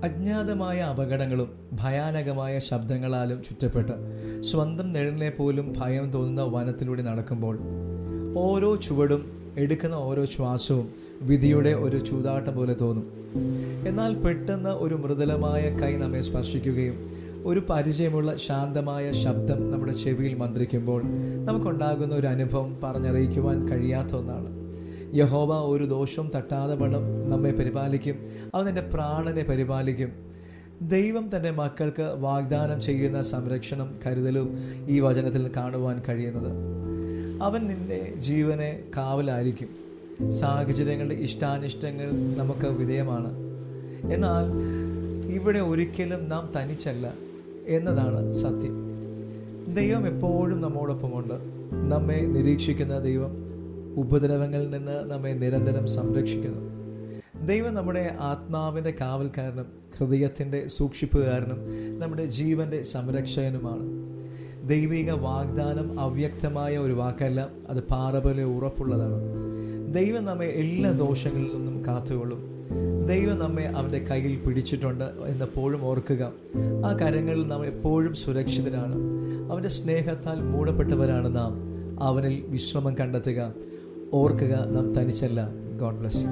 അജ്ഞാതമായ അപകടങ്ങളും ഭയാനകമായ ശബ്ദങ്ങളാലും ചുറ്റപ്പെട്ട് സ്വന്തം നിഴലിനെ പോലും ഭയം തോന്നുന്ന വനത്തിലൂടെ നടക്കുമ്പോൾ ഓരോ ചുവടും എടുക്കുന്ന ഓരോ ശ്വാസവും വിധിയുടെ ഒരു ചൂതാട്ടം പോലെ തോന്നും. എന്നാൽ പെട്ടെന്ന് ഒരു മൃദുലമായ കൈ നമ്മെ സ്പർശിക്കുകയും ഒരു പരിചയമുള്ള ശാന്തമായ ശബ്ദം നമ്മുടെ ചെവിയിൽ മന്ത്രിക്കുമ്പോൾ നമുക്കുണ്ടാകുന്ന ഒരു അനുഭവം പറഞ്ഞറിയിക്കുവാൻ കഴിയാത്ത ഒന്നാണ്. യഹോവ ഒരു ദോഷവും തട്ടാതെ വണ്ണം നമ്മെ പരിപാലിക്കും, അവൻ എൻ്റെ പ്രാണനെ പരിപാലിക്കും. ദൈവം തൻ്റെ മക്കൾക്ക് വാഗ്ദാനം ചെയ്യുന്ന സംരക്ഷണം, കരുതലും ഈ വചനത്തിൽ കാണുവാൻ കഴിയുന്നത്. അവൻ നിൻ്റെ ജീവനെ കാവലായിരിക്കും. സാഹചര്യങ്ങളുടെ ഇഷ്ടാനിഷ്ടങ്ങൾ നമുക്ക് വിധേയമാണ്, എന്നാൽ ഇവിടെ ഒരിക്കലും നാം തനിച്ചല്ല എന്നതാണ് സത്യം. ദൈവം എപ്പോഴും നമ്മോടൊപ്പമുണ്ട്. നമ്മെ നിരീക്ഷിക്കുന്ന ദൈവം ഉപദ്രവങ്ങളിൽ നിന്ന് നമ്മെ നിരന്തരം സംരക്ഷിക്കുന്നു. ദൈവം നമ്മുടെ ആത്മാവിൻ്റെ കാവൽക്കാരനും ഹൃദയത്തിൻ്റെ സൂക്ഷിപ്പുകാരനും നമ്മുടെ ജീവൻ്റെ സംരക്ഷകനുമാണ്. ദൈവിക വാഗ്ദാനം അവ്യക്തമായ ഒരു വാക്കല്ല, അത് പാറ പോലെ ഉറപ്പുള്ളതാണ്. ദൈവം നമ്മെ എല്ലാ ദോഷങ്ങളിൽ നിന്നും കാത്തുകൊള്ളും. ദൈവം നമ്മെ അവൻ്റെ കയ്യിൽ പിടിച്ചിട്ടുണ്ട് എന്നെപ്പോഴും ഓർക്കുക. ആ കരങ്ങളിൽ നാം എപ്പോഴും സുരക്ഷിതരാണ്. അവൻ്റെ സ്നേഹത്താൽ മൂടപ്പെട്ടവരാണ് നാം. അവനിൽ വിശ്രമം കണ്ടെത്തുക. ഓർക്കുക, നാം തനിച്ചല്ല. God bless you.